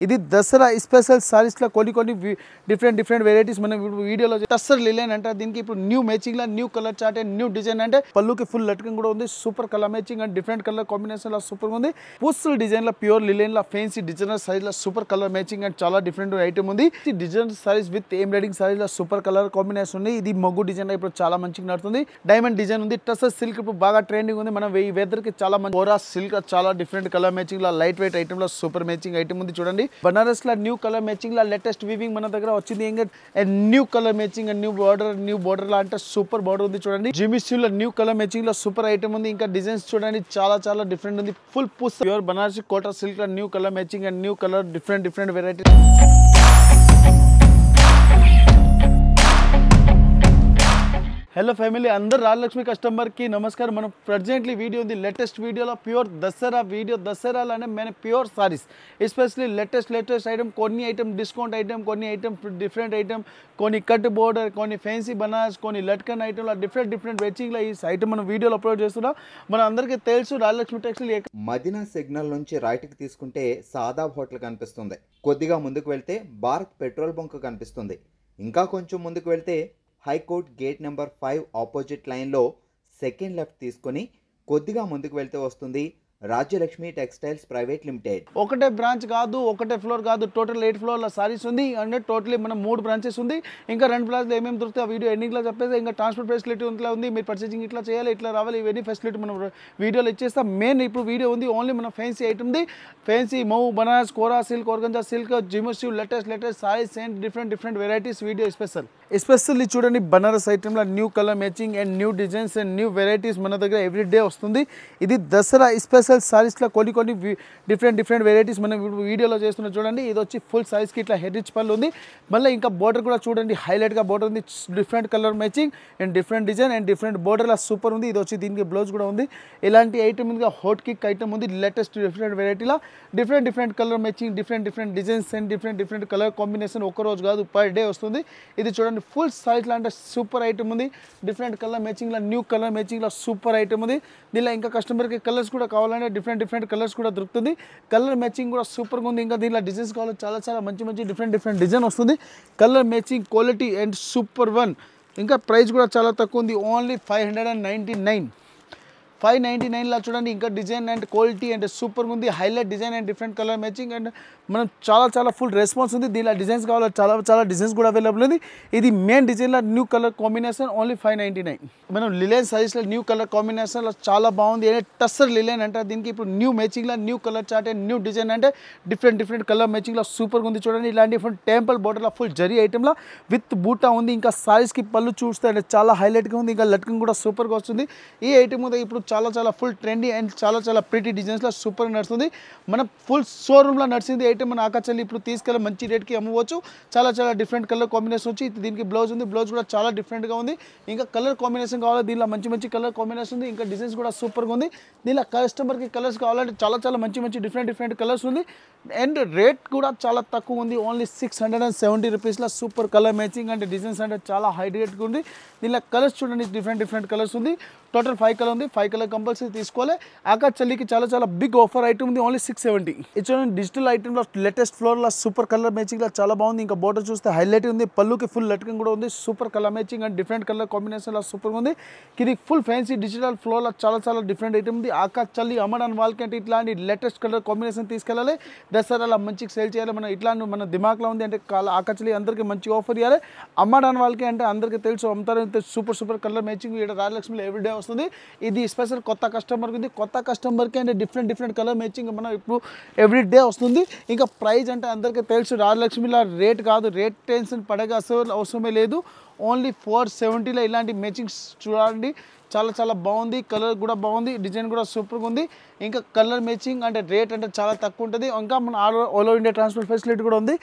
ఇది దసరా స్పెషల్ సారీస్ లో కొన్ని డిఫరెంట్ వెరైటీస్ మనం వీడియోలో టస్సర్ లిలెన్ అంటే దీనికి ఇప్పుడు న్యూ మ్యాచింగ్ లా new colour chart and new design అంటే పళ్ళుకి ఫుల్ లట్కన్ కూడా ఉంది. Super colour matching and different colour combination లా సూపర్ ఉంది. పూసల్ డిజైన్ లా ప్యూర్ లిలెన్ లా ఫెన్సీ డిజైనర్ సారీస్ లా సూపర్ కలర్ మ్యాచింగ్ అండ్ చాలా డిఫరెంట్ ఐటమ్ ఉంది. Designer sarees with embroidering sarees లా సూపర్ కలర్ కాంబినేషన్ ఉంది. ఇది మగ్గు డిజైన్ ఇప్పుడు చాలా మంచిగా నడుతుంది. డైమండ్ డిజైన్ ఉంది. టస్సర్ సిల్క్ ఇప్పుడు బాగా ట్రెండింగ్ ఉంది. మనం ఈ వెదర్ కి చాలా మంచి ఓరా సిల్క్ చాలా డిఫరెంట్ కలర్ మ్యాచింగ్ లా లైట్ వెయిట్ ఐటమ్ లా సూపర్ మ్యాచింగ్ ఐటమ్ ఉంది. చూడండి బనారస్ లా న్యూ కలర్ మ్యాచింగ్ లా లేటెస్ట్ వీవింగ్ మన దగ్గర వచ్చింది. ఇంకా new colour matching new border లా అంటే సూపర్ బోర్డర్ ఉంది. చూడండి జిమిస్యూ లా న్యూ కలర్ మ్యాచింగ్ లా సూపర్ ఐటమ్ ఉంది. ఇంకా డిజైన్స్ చూడండి చాలా డిఫరెంట్ ఉంది. ఫుల్ పూస్ ప్యూర్ బనారసి కోటా సిల్క్ లా new colour matching and new colour different variety. Hello family అందరు రాజలక్ష్మి కస్టమర్ కి నమస్కారం. మనం ప్రజెంట్లీ వీడియో ఉంది లేటెస్ట్ వీడియోలో ప్యూర్ దసరా వీడియో. దసరాలోనే మన pure saris especially latest item, కొన్ని ఐటమ్ డిస్కౌంట్ ఐటమ్, కొన్ని ఐటమ్ డిఫరెంట్ ఐటమ్, కొన్ని కట్ బోర్డర్, కొన్ని ఫ్యాన్సీ బనారస్, కొన్ని లట్కన్ ఐటమ్ డిఫరెంట్ వెచ్చింగ్లో ఈ ఐటమ్ మనం వీడియోలో అప్లోడ్ చేస్తున్నాం. మన అందరికీ తెలుసు రాజలక్ష్మి టెక్స్టైల్ మదీనా సిగ్నల్ నుంచి రైట్కి తీసుకుంటే సాదాబ్ హోటల్ కనిపిస్తుంది. కొద్దిగా ముందుకు వెళ్తే భారత్ పెట్రోల్ బంక్ కనిపిస్తుంది. ఇంకా కొంచెం ముందుకు వెళ్తే హైకోర్ట్ గేట్ నెంబర్ 5 ఆపోజిట్ లైన్లో సెకండ్ లెఫ్ట్ తీసుకొని కొద్దిగా ముందుకు వెళ్తే వస్తుంది రాజ్యలక్ష్మి టెక్స్టైల్స్ ప్రైవేట్ లిమిటెడ్. ఒకటే బ్రాంచ్ కాదు, ఒకటే ఫ్లోర్ కాదు, టోటల్ 8 ఫ్లోర్ల సారీస్ ఉంది. అంటే టోటలీ మనం 3 బ్రాంచెస్ ఉంది. ఇంకా 2 బ్రాంచ్లో ఏమేమి దొరుకుతాయి ఆ వీడియో ఎండింగ్లో చెప్పేసి, ఇంకా ట్రాన్స్పోర్ట్ ఫెసిలిటీ ఇంట్లో ఉంది. మీరు పర్చేసింగ్ ఇట్లా చేయాలి, ఇట్లా రావాలి, ఇవన్నీ ఫెసిలిటీ మనం వీడియోలో ఇచ్చేస్తాం. మెయిన్ ఇప్పుడు వీడియో ఉంది ఓన్లీ మన ఫ్యాన్సీ ఐటమ్ ఉంది. ఫ్యాన్సీ మౌ Banaras kora silk organza silk జిమోసివ్ latest sarees and different varieties video especially చూడండి బనారస్ ఐటమ్లో new colour matching and new designs and new varieties మన దగ్గర ఎవ్రీ డే వస్తుంది. ఇది దసరా స్పెషల్ సారీస్లో కొన్ని డిఫరెంట్ వెరైటీస్ మనం వీడియోలో చేస్తున్నాం. చూడండి ఇది వచ్చి ఫుల్ సైజ్కి ఇట్లా హెరిచ్ పళ్ళు ఉంది. మళ్ళీ ఇంకా బోర్డర్ కూడా చూడండి హైలైట్గా బోర్డర్ ఉంది. Different colour matching and different design and different బోర్డర్లా సూపర్ ఉంది. ఇది వచ్చి దీనికి బ్లౌజ్ కూడా ఉంది. ఇలాంటి ఐటమ్ ఉంది. హాట్ కిక్ ఐటమ్ ఉంది. లేటెస్ట్ డిఫరెంట్ వెరైటీలా different colour matching different designs and different colour combination ఒక్కరోజు కాదు పర్ డే వస్తుంది. ఇది చూడండి ఫుల్ సైజ్ లాంటి సూపర్ ఐటమ్ ఉంది. డిఫరెంట్ కలర్ మ్యాచింగ్లో న్యూ కలర్ మ్యాచింగ్లో సూపర్ ఐటమ్ ఉంది. దీనిలో ఇంకా కస్టమర్కి కలర్స్ కూడా కావాలంటే డిఫరెంట్ కలర్స్ కూడా దొరుకుతుంది. కలర్ మ్యాచింగ్ కూడా సూపర్గా ఉంది. ఇంకా దీనిలో డిజైన్స్ కావాలి చాలా మంచి డిఫరెంట్ డిజైన్ వస్తుంది. Colour matching quality and super one. ఇంకా ప్రైస్ కూడా చాలా తక్కువ ఉంది. ఓన్లీ 599 చూడండి. ఇంకా design and quality and super ఉంది. Highlight design and different colour matching and మనం చాలా ఫుల్ రెస్పాన్స్ ఉంది. దీనిలో డిజైన్స్ కావాలి చాలా డిజైన్స్ కూడా అవైలబుల్ ఉంది. ఇది మెయిన్ డిజైన్లో న్యూ కలర్ కాంబినేషన్ ఓన్లీ 599. మనం లిలెన్ సారీస్లో న్యూ కలర్ కాంబినేషన్లో చాలా బాగుంది. టస్సర్ లిలెన్ అంటే దీనికి ఇప్పుడు న్యూ మ్యాచింగ్లో new colour chart and new design అంటే డిఫరెంట్ కలర్ మ్యాచింగ్లో సూపర్గా ఉంది. చూడండి ఇలాంటి డిఫరెంట్ టెంపుల్ బోర్డర్లో ఫుల్ జరీ ఐటమ్లో విత్ బూటా ఉంది. ఇంకా సారీస్కి పళ్ళు చూస్తే అంటే చాలా హైలైట్గా ఉంది. ఇంకా లట్కన్ కూడా సూపర్గా వస్తుంది. ఈ ఐటమ్ ఉంది ఇప్పుడు చాలా ఫుల్ ట్రెండీ అండ్ చాలా ప్రిటీ డిజైన్స్లో సూపర్ నడుస్తుంది. మన ఫుల్ షోరూమ్లో నడిచింది ఐటమ్ మన ఆకాచల్లి ఇప్పుడు తీసుకెళ్ళి మంచి రేట్కి అమ్మవచ్చు. చాలా డిఫరెంట్ కలర్ కాంబినేషన్ వచ్చి దీనికి బ్లౌజ్ ఉంది. బ్లౌజ్ కూడా చాలా డిఫరెంట్గా ఉంది. ఇంకా కలర్ కాంబినేషన్ కావాలి. దీనిలో మంచి కలర్ కాంబినేషన్ ఉంది. ఇంకా డిజైన్స్ కూడా సూపర్గా ఉంది. దీనిలో కస్టమర్కి కలర్స్ కావాలంటే చాలా మంచి డిఫరెంట్ కలర్స్ ఉంది. అండ్ రేట్ కూడా చాలా తక్కువ ఉంది. ఓన్లీ 670 రూపీస్లో సూపర్ కలర్ మ్యాచింగ్ అంటే డిజైన్స్ అంటే చాలా హై రేట్గా ఉంది. దీనిలో కలర్స్ చూడండి డిఫరెంట్ కలర్స్ ఉంది. టోటల్ 5 కలర్ ఉంది. 5 కలర్ కంపల్సరీ తీసుకోవాలి. ఆకాచల్లికి చాలా బిగ్ ఆఫర్ ఐటమ్ ఉంది. ఓన్లీ 670. ఇది చూడండి డిజిటల్ ఐటమ్లో లేటెస్ట్ ఫ్లోర్లో సూపర్ కలర్ మ్యాచింగ్లో చాలా బాగుంది. ఇంకా బోర్డర్ చూస్తే హైలైట్ ఉంది. పళ్ళుకి ఫుల్ లట్కన్ కూడా ఉంది. Super colour matching and different colour కాంబినేషన్లో సూపర్గా ఉంది. ఇది ఫుల్ ఫ్యాన్సీ డిజిటల్ ఫ్లోర్లో చాలా డిఫరెంట్ ఐటమ్ ఉంది. ఆకాచల్లి అమ్మడానికి వాళ్ళకి అంటే ఇట్లాంటి లేటెస్ట్ కలర్ కాంబినేషన్ తీసుకెళ్ళాలి. దసరాలో మంచిగా సేల్ చేయాలి. మనం ఇట్లాంటి మన దిమాగ్లో ఉంది అంటే ఆకాచల్లి అందరికీ మంచి ఆఫర్ ఇవ్వాలి. అమ్మడానికి వాళ్ళకి అంటే అందరికీ తెలుసు అమ్ముతారు. సూపర్ కలర్ మ్యాచింగ్ ఇక్కడ రాజలక్ష్మిలో ఎవ్రీడే వస్తుంది. ఇది స్పెషల్ కొత్త కస్టమర్కి ఉంది. కొత్త కస్టమర్కి అంటే డిఫరెంట్ కలర్ మ్యాచింగ్ మనం ఇప్పుడు ఎవ్రీ డే వస్తుంది. ఇంకా ప్రైస్ అంటే అందరికీ తెలుసు రాజలక్ష్మిలో రేట్ కాదు. రేట్ టెన్షన్ పడగా అసలు అవసరమే లేదు. ఓన్లీ 470లో ఇలాంటి మ్యాచింగ్స్ చూడండి. చాలా బాగుంది. కలర్ కూడా బాగుంది. డిజైన్ కూడా సూపర్గా ఉంది. ఇంకా కలర్ మ్యాచింగ్ అంటే రేట్ అంటే చాలా తక్కువ ఉంటుంది. ఇంకా మన all over India transport facility కూడా ఉంది.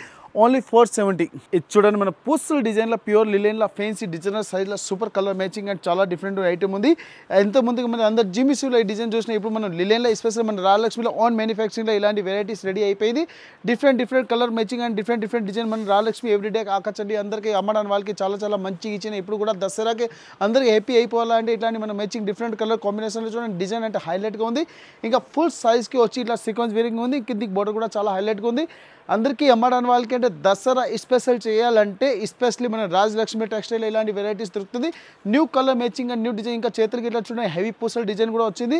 ఓన్లీ 470. ఇది చూడండి మన పూసల్ డిజైన్లో ప్యూర్ లిలెన్లో ఫెన్సీ డిజైనర్ సైజ్లో సూపర్ కలర్ మ్యాచింగ్ అండ్ చాలా డిఫరెంట్ ఐటమ్ ఉంది. ఎంతో ముందుగా మన అందరు జిమిసివ్లో ఈ డిజైన్ చూసినా ఇప్పుడు మనం లిలెన్లో ఎస్పెషల్ మన రాజలక్ష్మిలో ఓన్ మ్యానుఫ్యాక్చరింగ్లో ఇలాంటి వెరైటీస్ రెడీ అయిపోయింది. Different colour matching and different design మన రాజలక్ష్మి ఎవ్రీడే ఆకాచల్లి అందరికీ అమ్మడానికి వాళ్ళకి చాలా మంచిగా ఇచ్చిన. ఇప్పుడు కూడా దసరాకి అందరికీ హ్యాపీ అయిపోవాలంటే ఇట్లాంటి మనం మ్యాచింగ్ డిఫరెంట్ కలర్ కాంబినేషన్లో చూడండి డిజైన్ అంటే హైలైట్గా ఉంది. ఇంకా ఫుల్ సైజ్కి వచ్చి ఇట్లా సీక్వెన్స్ వేరింగ్ ఉంది. కిందికి బోర్డర్ కూడా చాలా హైలైట్గా ఉంది. అందరికీ అమ్మడానికి వాళ్ళకి అంటే దసరా స్పెషల్ చేయాలంటే ఎస్పెషల్లీ మన రాజలక్ష్మి టెక్స్టైల్ ఇలాంటి వెరైటీస్ దొరుకుతుంది. New colour matching and new design, ఇంకా చేతులకి ఇట్లా చూడండి హెవీ పూసల్ డిజైన్ కూడా వచ్చింది.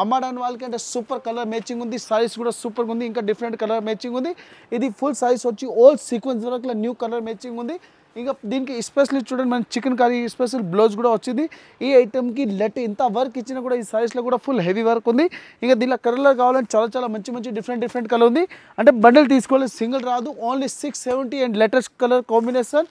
అమ్మడానికి వాళ్ళకి అంటే సూపర్ కలర్ మ్యాచింగ్ ఉంది. సైజ్ కూడా సూపర్గా ఉంది. ఇంకా డిఫరెంట్ కలర్ మ్యాచింగ్ ఉంది. ఇది ఫుల్ సైజ్ వచ్చి ఓల్డ్ సీక్వెన్స్ వరకు న్యూ కలర్ మ్యాచింగ్ ఉంది. ఇంకా దీనికి ఎస్పెషల్లీ చూడండి మన చికెన్ కర్రీ స్పెషల్ బ్లౌజ్ కూడా వచ్చింది. ఈ ఐటమ్కి ఇంత వర్క్ ఇచ్చినా కూడా ఈ సైజ్లో కూడా ఫుల్ హెవీ వర్క్ ఉంది. ఇంకా దీనిలో కలర్ కావాలంటే చాలా మంచి డిఫరెంట్ కలర్ ఉంది. అంటే బండిల్ తీసుకోవాలి, సింగిల్ రాదు. Only 670 and latest colour combination,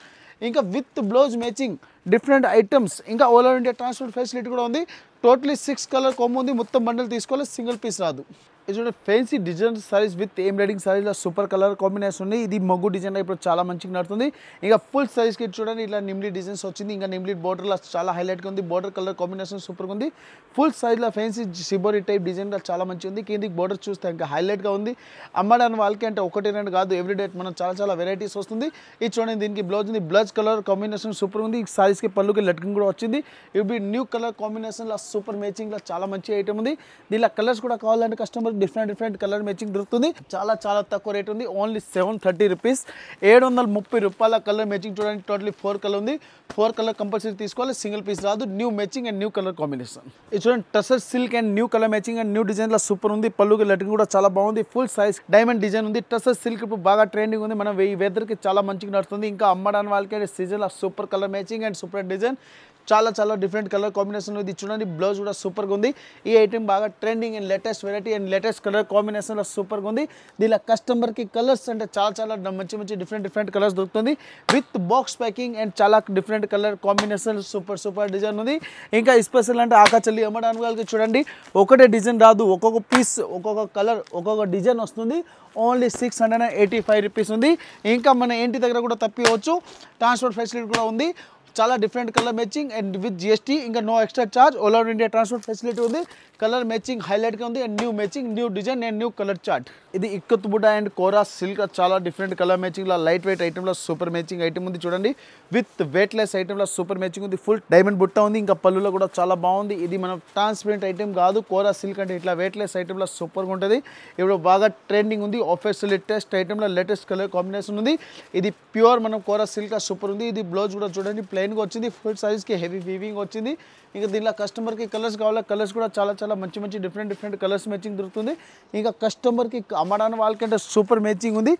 ఇంకా with blouse matching different items, ఇంకా all over India transport facility కూడా ఉంది. టోటలీ 6 కలర్ కాంబో ఉంది. మొత్తం బండిల్ తీసుకోవాలి, సింగిల్ పీస్ రాదు. ఇది చూడండి fancy design sarees with embroidering సారీస్లో సూపర్ కలర్ కాంబినేషన్ ఉంది. ఇది మగ్గు డిజైన్ ఇప్పుడు చాలా మంచిగా నడుతుంది. ఇంకా ఫుల్ సైజ్కి చూడండి ఇట్లా నిమ్లీ డిజైన్స్ వచ్చింది. ఇంకా నిమ్లీ బోర్డర్లో చాలా హైలైట్గా ఉంది. బోర్డర్ కలర్ కాంబినేషన్ సూపర్గా ఉంది. ఫుల్ సైజ్లో ఫ్యాన్సీ షిబోరి టైప్ డిజైన్లో చాలా మంచిగా ఉంది. కిందికి బోర్డర్ చూస్తే ఇంకా హైలైట్గా ఉంది. అమ్మడానికి వాళ్ళకి అంటే ఒకటి రెండు కాదు, ఎవ్రీడే మనం చాలా వెరైటీస్ వస్తుంది. ఇది చూడండి దీనికి బ్లౌజ్ ఉంది. బ్లౌజ్ కలర్ కాంబినేషన్ సూపర్ ఉంది. ఈ సారీస్కి పళ్ళుకి లట్కింగ్ కూడా వచ్చింది. ఇవి న్యూ కలర్ కాంబినేషన్లో సూపర్ మ్యాచింగ్లో చాలా మంచి ఐటమ్ ఉంది. దీనిలో కలర్స్ కూడా కావాలంటే కస్టమర్ డిఫరెంట్ కలర్ మ్యాచింగ్ దొరుకుతుంది. చాలా తక్కువ రేట్ ఉంది. ఓన్లీ 730 రూపీస్, 730 రూపాయల కలర్ మ్యాచింగ్ చూడండి. టోటలీ 4 కలర్ ఉంది. 4 కలర్ కంపల్సరీ తీసుకోవాలి, సింగిల్ పీస్ రాదు. New matching and new colour combination. ఇది చూడండి tussar silk and new colour matching and new డిజైన్లో సూపర్ ఉంది. పళ్ళుకి లటింగ్ కూడా చాలా బాగుంది. ఫుల్ సైజ్ డైమండ్ డిజైన్ ఉంది. టసర్ సిల్క్ ఇప్పుడు బాగా ట్రెండింగ్ ఉంది. మనం ఈ వెదర్కి చాలా మంచిగా నడుస్తుంది. ఇంకా అమ్మడానికి వాళ్ళకి సీజన్లో super colour matching and super design, చాలా డిఫరెంట్ కలర్ కాంబినేషన్ ఇది చూడండి. బ్లౌజ్ కూడా సూపర్గా ఉంది. ఈ ఐటమ్ బాగా trending and latest variety and latest colour కాంబినేషన్లో సూపర్గా ఉంది. దీనిలో కస్టమర్కి కలర్స్ అంటే చాలా మంచి డిఫరెంట్ కలర్స్ దొరుకుతుంది. విత్ బాక్స్ ప్యాకింగ్ అండ్ చాలా different colour combination super design ఉంది. ఇంకా స్పెషల్ అంటే ఆకాచల్లి అమ్మడానికి వాళ్ళకి చూడండి ఒకటే డిజైన్ రాదు, ఒక్కొక్క పీస్ ఒక్కొక్క కలర్ ఒక్కొక్క డిజైన్ వస్తుంది. ఓన్లీ 685 రూపీస్ ఉంది. ఇంకా మన ఇంటి దగ్గర కూడా తప్పివచ్చు. ట్రాన్స్పోర్ట్ ఫెసిలిటీ కూడా ఉంది. చాలా different colour matching and with GST, ఇంకా no extra charge. All over India transport facility ఉంది. కలర్ మ్యాచింగ్ హైలైట్గా ఉంది and new matching, new design and new colour chart. ఇది ఇక్కత్ బుడ్డా అండ్ కోరా సిల్క్ చాలా డిఫరెంట్ కలర్ మ్యాచింగ్లో లైట్ వెయిట్ ఐటెంలో super matching item ఉంది చూడండి. విత్ వెయిట్లెస్ ఐటెంలో సూపర్ మ్యాచింగ్ ఉంది. ఫుల్ డైమండ్ బుట్ట ఉంది. ఇంకా పళ్ళులో కూడా చాలా బాగుంది. ఇది మనం ట్రాన్స్పరెంట్ ఐటమ్ కాదు. కోరా సిల్క్ అంటే ఇట్లా వెయిట్లెస్ ఐటెంలో సూపర్గా ఉంటుంది. ఇప్పుడు బాగా ట్రెండింగ్ ఉంది. ఆఫర్స్ లేటెస్ట్ ఐటెంలో లేటెస్ట్ కలర్ కాంబినేషన్ ఉంది. ఇది ప్యూర్ మనం కోరా సిల్క్ సూపర్ ఉంది. ఇది బ్లౌజ్ కూడా చూడండి ప్లెయిన్గా వచ్చింది. ఫుల్ సైజ్కి హెవీ వీవింగ్ వచ్చింది. ఇంకా దీనిలో కస్టమర్కి కలర్స్ కావాలి. కలర్స్ కూడా చాలా మంచి డిఫరెంట్ కలర్స్ మ్యాచింగ్ దొరుకుతుంది. ఇంకా కస్టమర్కి అమ్మడానికి వాళ్ళకంటే సూపర్ మ్యాచింగ్ ఉంది.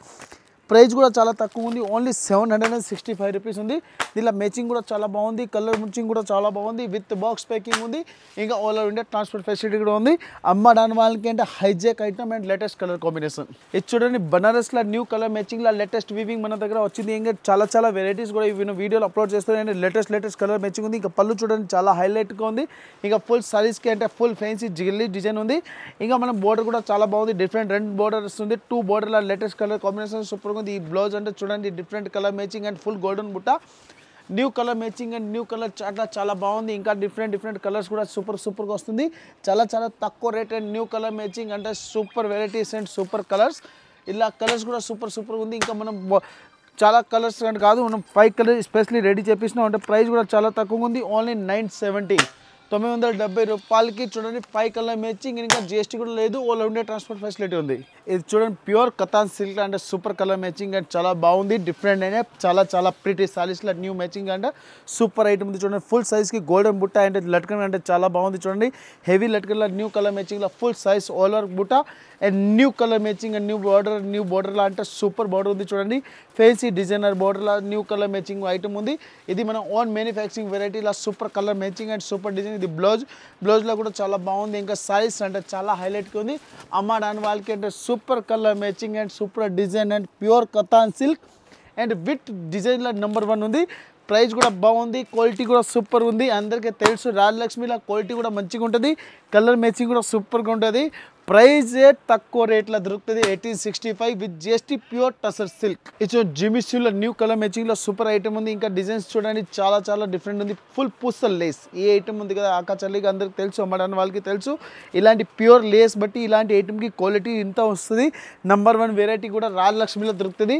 ప్రైస్ కూడా చాలా తక్కువ ఉంది. ఓన్లీ 765 రూపీస్ ఉంది. దీనిలో మ్యాచింగ్ కూడా చాలా బాగుంది. కలర్ మ్యాచింగ్ కూడా చాలా బాగుంది. విత్ బాక్స్ ప్యాకింగ్ ఉంది. ఇంకా all over India transport facility కూడా ఉంది. అమ్మడానికి వాళ్ళకి అంటే హైజెక్ item and latest colour combination. ఇది చూడండి బనారస్లో న్యూ కలర్ మ్యాచింగ్లో లేటెస్ట్ వీవింగ్ మన దగ్గర వచ్చింది. ఇంకా చాలా వెరైటీస్ కూడా ఇవి వీడియోలో అప్లోడ్ చేస్తాను. లేటెస్ట్ కలర్ మ్యాచింగ్ ఉంది. ఇంకా పళ్ళు చూడండి చాలా హైలైట్గా ఉంది. ఇంకా ఫుల్ సారీస్కి అంటే ఫుల్ ఫ్యాన్సీ జిగిల్లీ డిజైన్ ఉంది. ఇంకా మనం బోర్డర్ కూడా చాలా బాగుంది. డిఫరెంట్ 2 బోర్డర్స్ ఉంది. 2 బోర్డర్ల లేటెస్ట్ కలర్ కాంబినేషన్ సూపర్. ఈ బ్లౌజ్ అంటే చూడండి different colour matching and full golden బుట్ట, new colour matching and new colour చాట్లా చాలా బాగుంది. ఇంకా డిఫరెంట్ కలర్స్ కూడా సూపర్గా వస్తుంది. చాలా తక్కువ rate and new colour matching అంటే super varieties and super colours. ఇలా కలర్స్ కూడా సూపర్ ఉంది. ఇంకా మనం చాలా కలర్స్ అంటే కాదు, మనం 5 కలర్స్ స్పెషల్లీ రెడీ చేపిస్తున్నాం. అంటే ప్రైస్ కూడా చాలా తక్కువ ఉంది. ఓన్లీ 970, 970 రూపాయలకి చూడండి 5 కలర్ మ్యాచింగ్. ఇంకా జిఎస్టీ కూడా లేదు. ఆల్ ఇండియా ట్రాన్స్పోర్ట్ ఫెసిలిటీ ఉంది. ఇది చూడండి ప్యూర్ కతాన్ సిల్క్ అంటే సూపర్ కలర్ మ్యాచింగ్ అండ్ చాలా బాగుంది. డిఫరెంట్ అయినా చాలా ప్రిటీ సారీస్లో న్యూ మ్యాచింగ్ అంటే సూపర్ ఐటమ్ ఉంది. చూడండి ఫుల్ సైజ్కి గోల్డెన్ బుట్ట అంటే లట్కన్ అంటే చాలా బాగుంది. చూడండి హెవీ లట్కన్లో న్యూ కలర్ మ్యాచింగ్లో ఫుల్ సైజ్ ఆల్ ఓవర్ బుట్ట and new colour matching and new బోర్డర్లో అంటే సూపర్ బోర్డర్ ఉంది. చూడండి ఫేన్సీ డిజైనర్ బోర్డర్లో న్యూ కలర్ మ్యాచింగ్ ఐటమ్ ఉంది. ఇది మన ఓన్ మ్యానుఫ్యాక్చరింగ్ వెరైటీలో super colour matching and super design. ఇది బ్లౌజ్లో కూడా చాలా బాగుంది. ఇంకా సైజ్ అంటే చాలా హైలైట్గా ఉంది. అమ్మడానికి వాళ్ళకి అంటే super colour matching and super design and pure katan silk and with డిజైన్లో నెంబర్ 1 ఉంది. ప్రైస్ కూడా బాగుంది. క్వాలిటీ కూడా సూపర్ ఉంది. అందరికీ తెలుసు రాజలక్ష్మిలో క్వాలిటీ కూడా మంచిగా ఉంటుంది. కలర్ మ్యాచింగ్ కూడా సూపర్గా ఉంటుంది. ప్రైస్ తక్కువ రేట్లో దొరుకుతుంది. 1865 with GST pure tussar silk. ఇది జిమిస్యూలో న్యూ కలర్ మ్యాచింగ్లో సూపర్ ఐటమ్ ఉంది. ఇంకా డిజైన్స్ చూడండి చాలా డిఫరెంట్ ఉంది. ఫుల్ పూసల్ లేస్ ఈ ఐటమ్ ఉంది కదా ఆకాచల్లికి అందరికి తెలుసు, అమ్మడానికి వాళ్ళకి తెలుసు. ఇలాంటి ప్యూర్ లేస్ బట్టి ఇలాంటి ఐటమ్కి క్వాలిటీ ఇంత వస్తుంది. నెంబర్ 1 వెరైటీ కూడా రాజలక్ష్మిలో దొరుకుతుంది.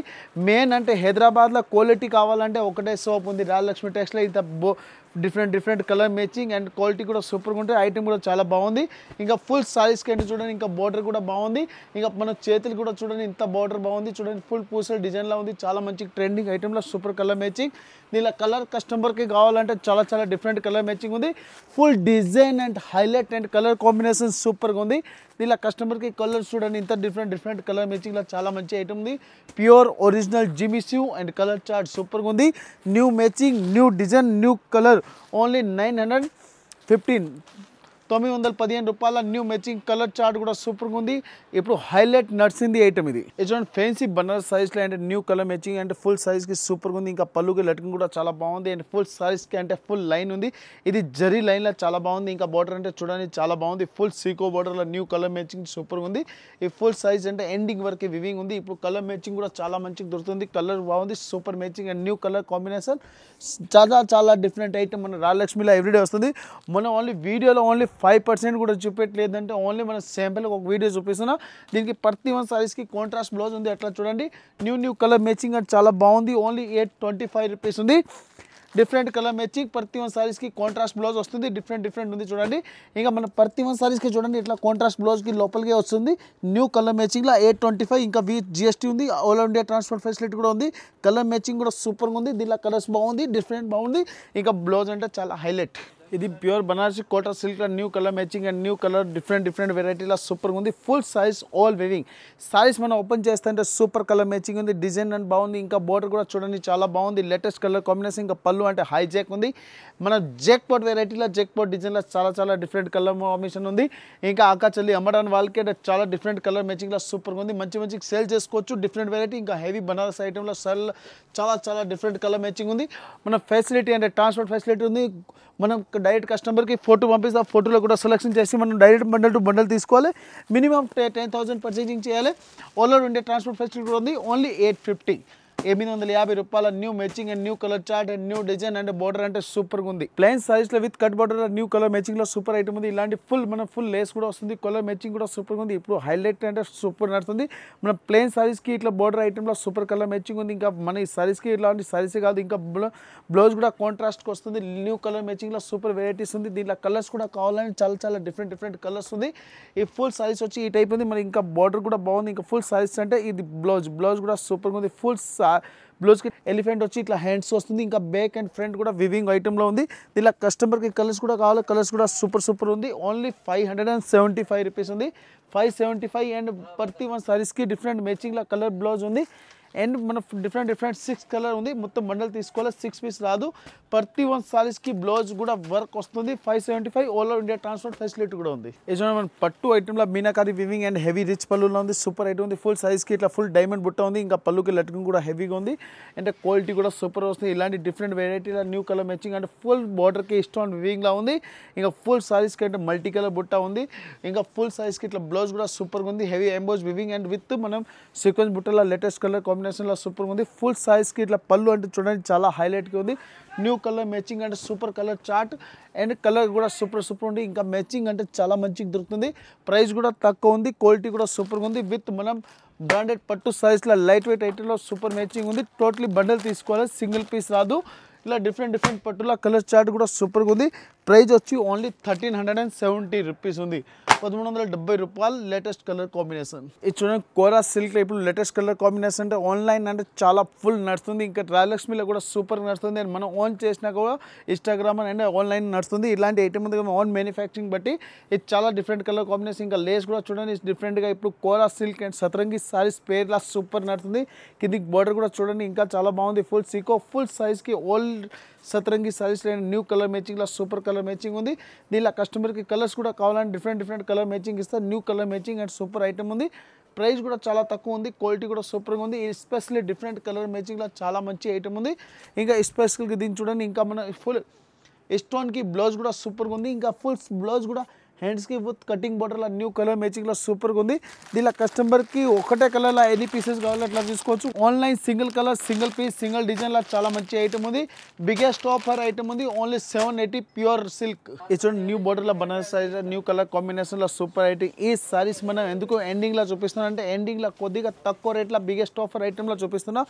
మెయిన్ అంటే హైదరాబాద్లో క్వాలిటీ కావాలంటే ఒకటే షాప్ ఉంది రాజలక్ష్మి టెక్స్టైల్. ఇంత different colour matching and quality కూడా సూపర్గా ఉంటుంది. ఐటమ్ కూడా చాలా బాగుంది. ఇంకా ఫుల్ సారీస్కి అంటే చూడండి ఇంకా బార్డర్ కూడా బాగుంది. ఇంకా మన చేతులు కూడా చూడండి ఇంత బార్డర్ బాగుంది. చూడండి ఫుల్ పూసల డిజైన్లా ఉంది. చాలా మంచి ట్రెండింగ్ ఐటెంలో సూపర్ కలర్ మ్యాచింగ్. దీనిలో కలర్ కస్టమర్కి కావాలంటే చాలా డిఫరెంట్ కలర్ మ్యాచింగ్ ఉంది. Full design and highlight and colour combination సూపర్గా ఉంది. దీనిలో కస్టమర్కి కలర్స్ చూడండి ఇంత డిఫరెంట్ కలర్ మ్యాచింగ్లో చాలా మంచి ఐటమ్ ఉంది. ప్యూర్ ఒరిజినల్ జిమిస్యూ అండ్ కలర్ చార్ట్ సూపర్గా ఉంది. New matching, new design, new colour, only 915 రూపాయల న్యూ మ్యాచింగ్ కలర్ చార్ట్ కూడా సూపర్గా ఉంది. ఇప్పుడు హైలైట్ నడిచింది ఐటమ్ ఇది. చూడండి ఫ్యాన్సీ బనారస్ సైజ్లో అంటే న్యూ కలర్ మ్యాచింగ్ అంటే ఫుల్ సైజ్కి సూపర్గా ఉంది. ఇంకా పళ్ళుకి లటికన్ కూడా చాలా బాగుంది. అండ్ ఫుల్ సైజ్కి అంటే ఫుల్ లైన్ ఉంది. ఇది జరీ లైన్లో చాలా బాగుంది. ఇంకా బార్డర్ అంటే చూడండి చాలా బాగుంది. ఫుల్ సీకో బార్డర్లో న్యూ కలర్ మ్యాచింగ్ సూపర్గా ఉంది. ఈ ఫుల్ సైజ్ అంటే ఎండింగ్ వరకు వివింగ్ ఉంది. ఇప్పుడు కలర్ మ్యాచింగ్ కూడా చాలా మంచిగా దొరుకుతుంది. కలర్ బాగుంది, super matching and new colour combination చాలా డిఫరెంట్ ఐటమ్ మన రాజలక్ష్మిలో ఎవ్రీడే వస్తుంది. మనం ఓన్లీ వీడియోలో ఓన్లీ 5% కూడా చూపెట్టలేదంటే ఓన్లీ మన శాంపిల్ ఒక వీడియో చూపిస్తున్నా. దీనికి ప్రతి వన్ సారీస్కి కాంట్రాస్ట్ బ్లౌజ్ ఉంది. అట్లా చూడండి న్యూ కలర్ మ్యాచింగ్ అంటే చాలా బాగుంది. ఓన్లీ 825 రూపీస్ ఉంది. డిఫరెంట్ కలర్ మ్యాచింగ్ ప్రతి వన్ సారీస్కి కాంట్రాస్ట్ బ్లౌజ్ వస్తుంది. డిఫరెంట్ ఉంది చూడండి. ఇంకా మన ప్రతి వన్ సారీస్కి చూడండి ఇట్లా కాంట్రాస్ట్ బ్లౌజ్కి లోపలికి వస్తుంది. న్యూ కలర్ మ్యాచింగ్లో 825 ఇంకా GST ఉంది. ఆల్ ఇండియా ట్రాన్స్పోర్ట్ ఫెసిలిటీ కూడా ఉంది. కలర్ మ్యాచింగ్ కూడా సూపర్గా ఉంది. దీనిలో కలర్స్ బాగుంది, డిఫరెంట్ బాగుంది. ఇంకా బ్లౌజ్ అంటే చాలా హైలైట్. ఇది pure Banarasi Kota silk new colour matching and new colour different వెరైటీలో సూపర్గా ఉంది. Full size all weaving saris మనం ఓపెన్ చేస్తుంటే సూపర్ కలర్ మ్యాచింగ్ ఉంది. డిజైన్ అండ్ బాగుంది. ఇంకా బోర్డర్ కూడా చూడండి చాలా బాగుంది. Latest colour combination. ఇంకా పళ్ళు అంటే హై జాక్ ఉంది. మన జాక్ పాట్ వెరైటీలో జాక్ పాట్ డిజైన్లో చాలా డిఫరెంట్ కలర్ కాంబినేషన్ ఉంది. ఇంకా అక్క చెల్లి అమ్మడానికి వాళ్ళకి అంటే చాలా డిఫరెంట్ కలర్ మ్యాచింగ్లో సూపర్గా ఉంది. మంచి సేల్ చేసుకోవచ్చు. డిఫరెంట్ వెరైటీ ఇంకా హెవీ బనారస్ ఐటెంలో చాలా డిఫరెంట్ కలర్ మ్యాచింగ్ ఉంది. మన ఫెసిలిటీ అంటే ట్రాన్స్పోర్ట్ ఫెసిలిటీ ఉంది. మనం డైరెక్ట్ కస్టమర్కి ఫోటో పంపిస్తే ఆ ఫోటోలో కూడా సెలెక్షన్ చేసి మనం డైరెక్ట్ బండల్ టు బండల్ తీసుకోవాలి. మినిమం 10,000 పర్చేజింగ్ చేయాలి. All over India transport facility కూడా ఉంది. ఓన్లీ 850 రూపాయల new matching and new colour chart and new design and border అంటే సూపర్గా ఉంది. ప్లెయిన్ సైజ్లో with cut border new colour మ్యాచింగ్లో సూపర్ ఐటమ్ ఉంది. ఇలాంటి ఫుల్ లేస్ కూడా వస్తుంది. కలర్ మ్యాచింగ్ కూడా సూపర్గా ఉంది. ఇప్పుడు హైలైట్ అంటే సూపర్ నడుతుంది. మన ప్లెయిన్ సారీస్కి ఇట్లా బార్డర్ ఐటమ్లో సూపర్ కలర్ మ్యాచింగ్ ఉంది. ఇంకా మన ఈ సారీస్కి ఇలాంటి సారీసే కాదు ఇంకా బ్లౌజ్ కూడా కాంట్రాస్ట్కి వస్తుంది. న్యూ కలర్ మ్యాచింగ్లో సూపర్ వెరైటీస్ ఉంది. దీంట్లో కలర్స్ కూడా కావాలని చాలా డిఫరెంట్ కలర్స్ ఉంది. ఈ ఫుల్ సారీస్ వచ్చి ఈ టైప్ ఉంది. మరి ఇంకా బార్డర్ కూడా బాగుంది. ఇంకా ఫుల్ సారీస్ అంటే ఇది బ్లౌజ్ కూడా సూపర్గా ఉంది. ఫుల్ బ్లౌజ్కి ఎలిఫెంట్ వచ్చి ఇట్లా హ్యాండ్స్ వస్తుంది. ఇంకా బ్యాక్ అండ్ ఫ్రంట్ కూడా వివింగ్ ఐటెంలో ఉంది. దీనిలో కస్టమర్కి కలర్స్ కూడా కావాలి. కలర్స్ కూడా సూపర్ ఉంది. ఓన్లీ 575 రూపీస్ ఉంది. 575 అండ్ ప్రతి వన్ సారీస్కి డిఫరెంట్ మ్యాచింగ్లో కలర్ బ్లౌజ్ ఉంది. అండ్ మన డిఫరెంట్ 6 కలర్ ఉంది. మొత్తం బండల్ తీసుకోవాలి. 6 పీస్ రాదు. ప్రతి వన్ సారీస్కి బ్లౌజ్ కూడా వర్క్ వస్తుంది. 575 all over India transport facility కూడా ఉంది. ఇది మన పట్టు ఐటెంలో meenakari weaving and heavy rich పళ్ళులో ఉంది. సూపర్ ఐటమ్ ఉంది. ఫుల్ సైజ్కి ఇట్లా ఫుల్ డైమండ్ బుట్ట ఉంది. ఇంకా పళ్ళుకి లటికన్ కూడా హెవీగా ఉంది. అంటే క్వాలిటీ కూడా సూపర్ వస్తుంది. ఇలాంటి డిఫరెంట్ వెరైటీలో న్యూ కలర్ మ్యాచింగ్ అంటే ఫుల్ బార్డర్కి స్టోన్ వివింగ్లా ఉంది. ఇంకా ఫుల్ సారీస్కి అంటే మల్టీ కలర్ బుట్ట ఉంది. ఇంకా ఫుల్ సైజ్కి ఇట్లా బ్లౌజ్ కూడా సూపర్గా ఉంది. Heavy emboss weaving and with మనం సీక్వెన్స్ బుట్టలో లేటెస్ట్ కలర్ కాంబినేషన్లో సూపర్గా ఉంది. ఫుల్ సైజ్కి ఇట్లా పళ్ళు అంటే చూడండి చాలా హైలైట్గా ఉంది. న్యూ కలర్ మ్యాచింగ్ అంటే super colour chart and colour కూడా సూపర్ ఉంది. ఇంకా మ్యాచింగ్ అంటే చాలా మంచిగా దొరుకుతుంది. ప్రైస్ కూడా తక్కువ ఉంది. క్వాలిటీ కూడా సూపర్గా ఉంది. విత్ మనం బ్రాండెడ్ పట్టు సైజ్లో లైట్ వెయిట్ ఐటెంలో సూపర్ మ్యాచింగ్ ఉంది. టోటలీ బండల్ తీసుకోవాలి. సింగిల్ పీస్ రాదు. ఇలా డిఫరెంట్ పట్టుల కలర్ చార్ట్ కూడా సూపర్గా ఉంది. ప్రైస్ వచ్చి ఓన్లీ 1370 రూపీస్ ఉంది. 1170 రూపాయలు లేటెస్ట్ కలర్ కాంబినేషన్. ఇది చూడండి కోరా సిల్క్లో ఇప్పుడు లేటెస్ట్ కలర్ కాంబినేషన్ అంటే ఆన్లైన్ అంటే చాలా ఫుల్ నడుస్తుంది. ఇంకా రాజలక్ష్మిలో కూడా సూపర్ నడుస్తుంది. అండ్ మనం ఓన్ చేసినా కూడా ఇన్స్టాగ్రామ్ అండ్ ఆన్లైన్ నడుస్తుంది. ఇలాంటి ఐటమ్ ఉంది ఓన్ మ్యానుఫ్యాక్చరింగ్ బట్టి ఇది చాలా డిఫరెంట్ కలర్ కాంబినేషన్. ఇంకా లేస్ కూడా చూడండి డిఫరెంట్గా ఇప్పుడు కోరా సిల్క్ అండ్ సతరంగి సారీస్ పేర్లా సూపర్ నడుతుంది. కిందికి బార్డర్ కూడా చూడండి ఇంకా చాలా బాగుంది. ఫుల్ సీకో ఫుల్ సైజ్కి old Satrangi saris new colour మ్యాచింగ్లో సూపర్ కలర్ మ్యాచింగ్ ఉంది. దీనిలో కస్టమర్కి కలర్స్ కూడా కావాలని డిఫరెంట్ కలర్ మ్యాచింగ్ ఇస్తారు. New colour matching and super item ఉంది. ప్రైస్ కూడా చాలా తక్కువ ఉంది. క్వాలిటీ కూడా సూపర్గా ఉంది. ఎస్పెషల్లీ డిఫరెంట్ కలర్ మ్యాచింగ్లో చాలా మంచి ఐటమ్ ఉంది. ఇంకా ఎస్పెషల్గా దీన్ని చూడండి ఇంకా మన ఫుల్ స్టోన్కి బ్లౌజ్ కూడా సూపర్గా ఉంది. ఇంకా ఫుల్ బ్లౌజ్ కూడా హ్యాండ్స్కి విత్ కటింగ్ బార్డర్లో న్యూ కలర్ మ్యాచింగ్లో సూపర్గా ఉంది. దీనిలో కస్టమర్కి ఒకటే కలర్లో ఎన్ని పీసెస్ కావాలో అట్లా తీసుకోవచ్చు. Online single colour single piece సింగిల్ డిజైన్లో చాలా మంచి ఐటమ్ ఉంది. బిగ్గెస్ట్ ఆఫర్ ఐటమ్ ఉంది. Only 780 pure silk. ఇది చూడండి న్యూ బార్డర్లో బనారస్ సారీ న్యూ కలర్ కాంబినేషన్లో సూపర్ ఐటమ్. ఈ సారీస్ మనం ఎందుకు ఎండింగ్లో చూపిస్తున్నాం అంటే ఎండింగ్లో కొద్దిగా తక్కువ రేట్లో బిగ్గెస్ట్ ఆఫర్ ఐటెంలో చూపిస్తున్నా.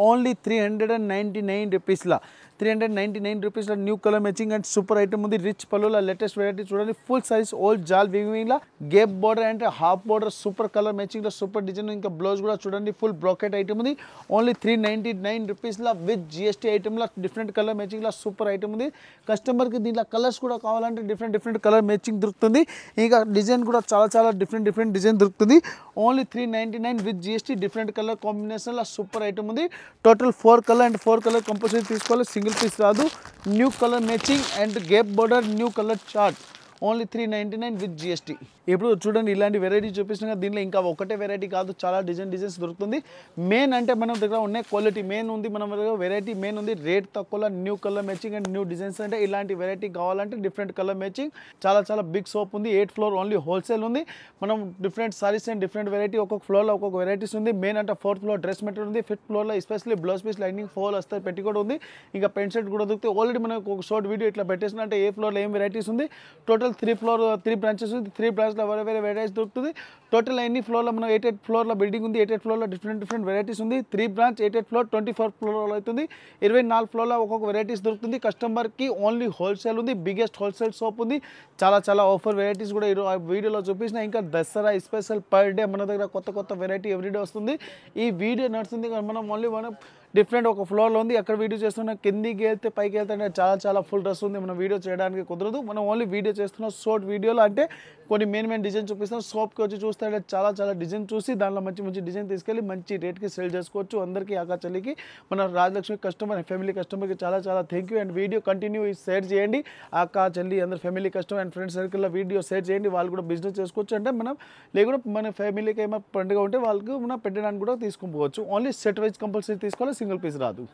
ఓన్లీ 399 రూపీస్లో 399 రూపీస్లో new colour matching and super item ఉంది. రిచ్ పళ్ళులో లేటెస్ట్ వెరైటీ చూడండి. ఫుల్ సైజ్ ఓల్డ్ జాల్ వివింగ్లో గేప్ బార్డర్ అంటే హాఫ్ బార్డర్ సూపర్ కలర్ మ్యాచింగ్లో సూపర్ డిజైన్. ఇంకా బ్లౌజ్ కూడా చూడండి ఫుల్ బ్రాకెట్ ఐటమ్ ఉంది. ఓన్లీ 399 రూపీస్లో విత్ జిఎస్టీ ఐటమ్లో డిఫరెంట్ కలర్ మ్యాచింగ్లో సూపర్ ఐటమ్ ఉంది. కస్టమర్కి దీంట్లో కలర్స్ కూడా కావాలంటే డిఫరెంట్ కలర్ మ్యాచింగ్ దొరుకుతుంది. ఇంకా డిజైన్ కూడా చాలా డిఫరెంట్ డిజైన్ దొరుకుతుంది. Only 399 with GST different colour కాంబినేషన్లో సూపర్ ఐటమ్ ఉంది. Total 4 colour and 4 colour compulsory తీసుకోవాలి. సింగిల్ పీస్ రాదు. New colour matching and gap border new colour chart. Only 399 with GST. ఇప్పుడు చూడండి ఇలాంటి వెరైటీ చూపిస్తున్నా. దీనిలో ఇంకా ఒకటే వెరైటీ కాదు, చాలా డిజైన్స్ దొరుకుతుంది. మెయిన్ అంటే మన దగ్గర ఉన్న క్వాలిటీ మెయిన్ ఉంది, మన దగ్గర వెరైటీ మెయిన్ ఉంది. రేట్ తక్కువలో new colour matching and new designs అంటే ఇలాంటి వెరైటీ కావాలంటే డిఫరెంట్ కలర్ మ్యాచింగ్ చాలా బిగ్ షాప్ ఉంది. 8th ఫ్లోర్ ఓన్లీ హోల్సేల్ ఉంది. మనం different saris and different variety ఒక్కొక్క ఫ్లోర్లో ఒక్కొక్క వెరైటీస్ ఉంది. మెయిన్ అంటే 4th ఫ్లోర్ డ్రెస్ మెటీరియల్ ఉంది. 5th ఫ్లోర్లో especially blouse piece lining fall వస్తాయి, పెట్టి కూడా ఉంది. ఇంకా పెయింట్ షర్ట్ కూడా దొరుకుతాయి. ఆల్రెడీ మనకు ఒక షార్ట్ వీడియో ఇట్లా పెట్టేసిన అంటే ఏ ఫ్లోర్లో ఏం వెరైటీస్ ఉంది. టోటల్ 3 బ్రాంచెస్ ఉంది. 3 బ్రాంచ్లో వేరే వెరైటీస్ దొరుకుతుంది. టోటల్ ఎన్ని ఫ్లోర్లో మనం 8 ఫ్లోర్లో బిల్డింగ్ ఉంది. 8 ఫ్లోర్లో డిఫరెంట్ వెరైటీస్ ఉంది. 3 బ్రాంచ్ 8 ఫ్లోర్ 24 ఫ్లోర్లో అవుతుంది. 24 ఫ్లోర్లో ఒక్కొక్క వెరైటీస్ దొరుకుతుంది. కస్టమర్కి ఓన్లీ హోల్సేల్ ఉంది. బిగ్గెస్ట్ హోల్సేల్ షాప్ ఉంది. చాలా ఆఫర్ వెరైటీస్ కూడా ఈ వీడియోలో చూపించిన. ఇంకా దసరా స్పెషల్ పర్ డే మన దగ్గర కొత్త వెరైటీ ఎవ్రీడే వస్తుంది. ఈ వీడియో నడుస్తుంది మనం ఓన్లీ డిఫరెంట్ ఒక ఫ్లోర్లో ఉంది. అక్కడ వీడియో చేస్తున్నా. కిందికి వెళ్తే పైకి వెళ్తే చాలా ఫుల్ డ్రెస్ ఉంది. మనం వీడియో చేయడానికి కుదరదు. మనం ఓన్లీ వీడియో చేస్తున్నాం. షార్ట్ వీడియోలో అంటే కొన్ని మెయిన్ డిజైన్ చూపిస్తాం. షాప్కి వచ్చి చూస్తే చాలా డిజైన్ చూసి దానిలో మంచి డిజైన్ తీసుకెళ్ళి మంచి రేట్కి సేల్ చేసుకోవచ్చు. అందరికీ ఆకా చెల్లికి మన రాజలక్ష్మి కస్టమర్ ఫ్యామిలీ కస్టమర్కి చాలా thank you. And video continue share చేయండి. ఆకా చెల్లి అందరు ఫ్యామిలీ కస్టమర్ అండ్ ఫ్రెండ్స్ సర్కిల్లో వీడియో షేర్ చేయండి. వాళ్ళు కూడా బిజినెస్ చేసుకోవచ్చు. అంటే మనం లేకుండా మన ఫ్యామిలీకి ఏమైనా పండుగ ఉంటే వాళ్ళకి మనం పెట్టడానికి కూడా తీసుకుపోవచ్చు. ఓన్లీ సెట్ వైజ్ కంపల్సరీ తీసుకోవాలి. సింగిల్ పీస్ రాదు.